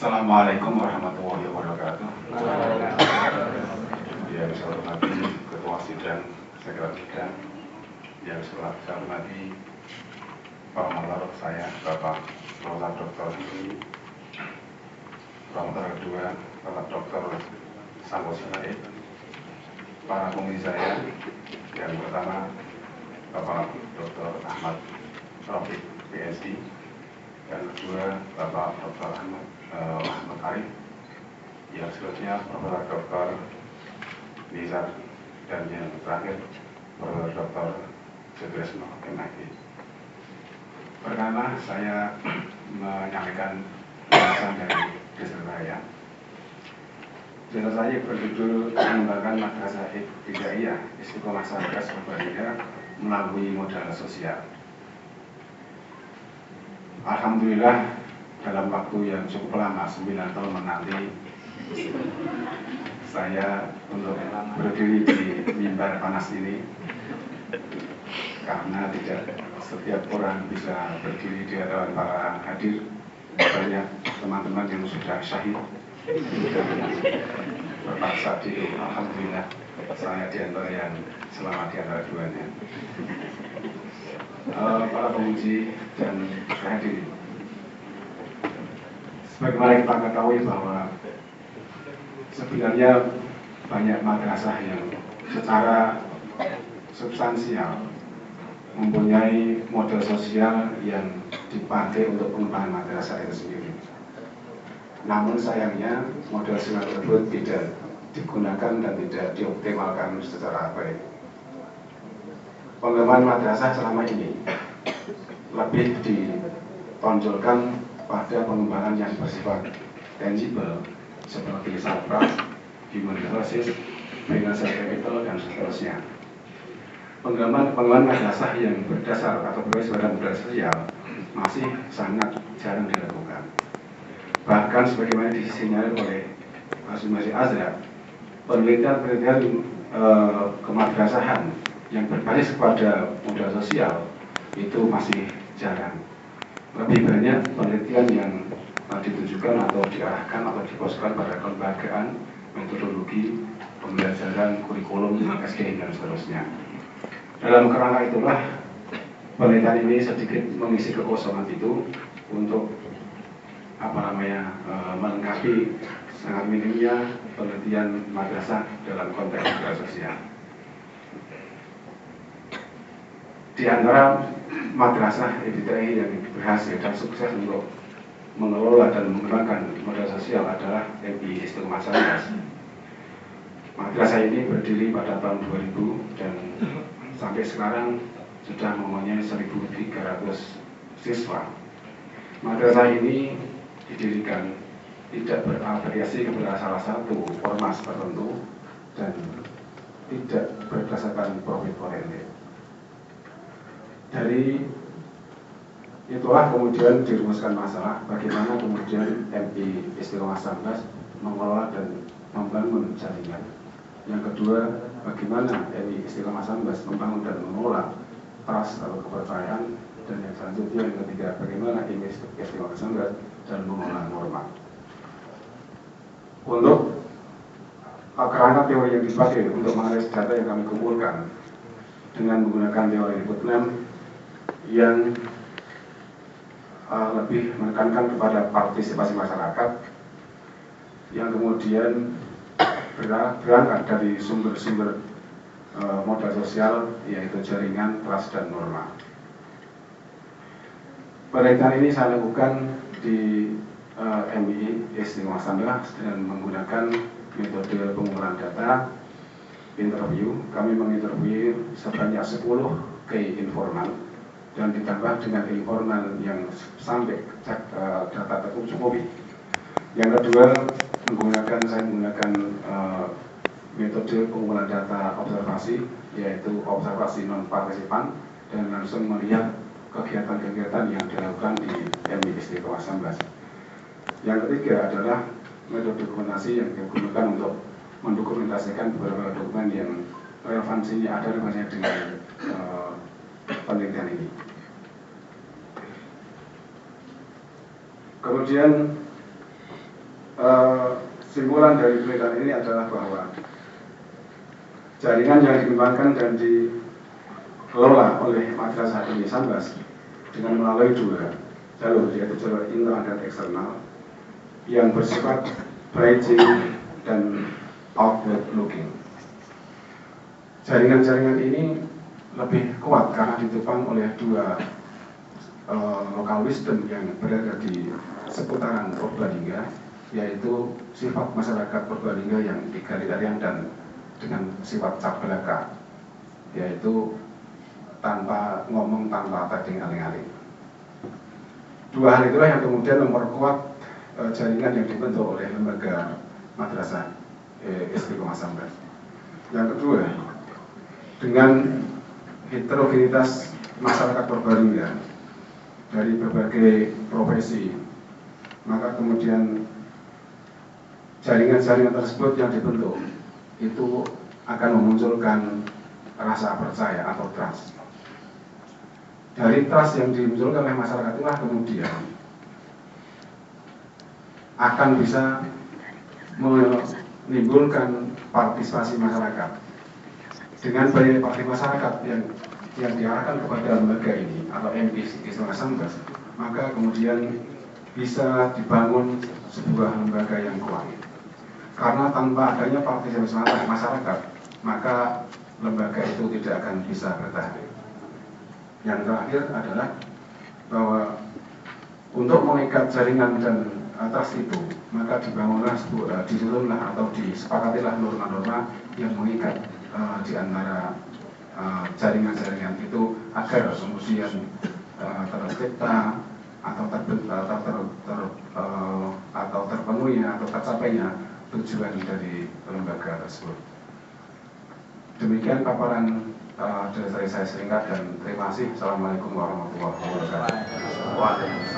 Assalamualaikum warahmatullahi wabarakatuh. Yang saya hormati Ketua Sidang Sekretariat, yang saya hormati promotor saya Bapak Prof. Dr. Hadi, promotor kedua Bapak Dr. Sambo Sirait, para pengisi saya, yang pertama Bapak Dr. Ahmad Rafiq PhD, yang kedua Bapak Dr. Ahmad Arif, yang selanjutnya Bapak Dr. Nizar, dan yang terakhir Bapak Dr. Sutresno MHD. Pertama, saya menyampaikan pembahasan dari Desa saya. Desa saya berjudul Mengembangkan Madrasah Ibtidaiyah Istiqomah Satgas Surabaya melalui modal sosial. Alhamdulillah, dalam waktu yang cukup lama, 9 tahun menanti, saya untuk berdiri di mimbar panas ini, karena tidak setiap orang bisa berdiri di hadapan para hadir. Banyak teman-teman yang sudah syahid terpaksa di, alhamdulillah saya di antara yang selamat di antara duanya. Para penguji dan hadirin, sebagaimana kita ketahui bahwa sebenarnya banyak madrasah yang secara substansial mempunyai model sosial yang dipakai untuk pengembangan madrasah itu sendiri. Namun sayangnya model sosial tersebut tidak digunakan dan tidak dioptimalkan secara baik. Pengembangan madrasah selama ini lebih ditonjolkan pada pengembangan yang bersifat tangible seperti sarpras, human resources, financial capital, dan seterusnya. Pengembangan madrasah yang berdasar atau berbasis pada modal sosial masih sangat jarang dilakukan. Bahkan sebagaimana disinyalir oleh Masih Azra, penelitian kemadrasahan yang berbasis pada modal sosial itu masih jarang. Lebih banyak penelitian yang ditujukan atau diarahkan atau difokuskan pada kelembagaan, metodologi, pembelajaran, kurikulum, SDM, dan seterusnya. Dalam kerangka itulah penelitian ini sedikit mengisi kekosongan itu untuk melengkapi sangat minimnya penelitian madrasah dalam konteks modal sosial. Di antara madrasah ibtidaiyah yang berhasil dan sukses untuk mengelola dan mengembangkan modal sosial adalah MI Istiqomah Satgas. Madrasah ini berdiri pada tahun 2000 dan sampai sekarang sudah mempunyai 1.300 siswa. Madrasah ini didirikan tidak berafiliasi kepada salah satu ormas tertentu dan tidak berdasarkan profit oriented. Dari itulah kemudian dirumuskan masalah bagaimana kemudian MI Istiqomah Satgas mengelola dan membangun jaringan. Yang kedua, bagaimana MI Istiqomah Satgas membangun dan mengelola trust atau kepercayaan. Dan yang selanjutnya, yang ketiga, bagaimana MI Istiqomah Satgas dan mengelola norma. Untuk kerangka teori yang dipakai untuk menganalisis data yang kami kumpulkan dengan menggunakan teori Putnam yang lebih menekankan kepada partisipasi masyarakat yang kemudian berangkat dari sumber-sumber modal sosial, yaitu jaringan, trust, dan norma. Penelitian ini saya lakukan di MI Istiqomah Satgas dengan menggunakan metode pengumpulan data, interview. Kami menginterview sebanyak 10 key informal dan ditambah dengan informal yang sampai cek data tercukupi. Yang kedua, saya menggunakan metode pengumpulan data observasi, yaitu observasi non-partisipan, dan langsung melihat kegiatan-kegiatan yang dilakukan di MI Istiqomah Satgas. Yang ketiga adalah metode dokumentasi yang digunakan untuk mendokumentasikan beberapa dokumen yang relevansinya ada relevansinya dengan penelitian ini. Kemudian kesimpulan dari penelitian ini adalah bahwa jaringan yang dikembangkan dan dikelola oleh Madrasah Ilmiah Sambas dengan melalui dua jalur, yaitu jalur internal dan eksternal yang bersifat bridging dan outward looking. Jaringan-jaringan ini lebih kuat karena ditopang oleh dua lokal wisdom yang berada di seputaran Purbalingga, yaitu sifat masyarakat Purbalingga yang egalitarian dan dengan sifat cap belaka, yaitu tanpa ngomong, tanpa tading aling-aling. Dua hal itulah yang kemudian memperkuat jaringan yang dibentuk oleh lembaga Madrasah Istiqomah Sambas. Yang kedua, dengan heterogenitas masyarakat Purbalingga dari berbagai profesi, maka kemudian jaringan-jaringan tersebut yang dibentuk itu akan memunculkan rasa percaya atau trust. Dari trust yang dimunculkan oleh masyarakat itulah kemudian akan bisa menimbulkan partisipasi masyarakat. Dengan banyak partisipasi masyarakat yang diarahkan kepada lembaga ini atau MI Istiqomah Sambas, maka kemudian bisa dibangun sebuah lembaga yang kuat. Karena tanpa adanya partisipasi masyarakat, maka lembaga itu tidak akan bisa bertahan. Yang terakhir adalah bahwa untuk mengikat jaringan dan atas itu, maka dibangunlah disusunlah atau disepakatilah norma-norma yang mengikat di antara jaringan-jaringan itu agar kemudian tercipta atau terpenuhi atau tercapainya tujuan dari lembaga tersebut. Demikian paparan dari saya singkat dan terima kasih. Assalamualaikum warahmatullahi wabarakatuh.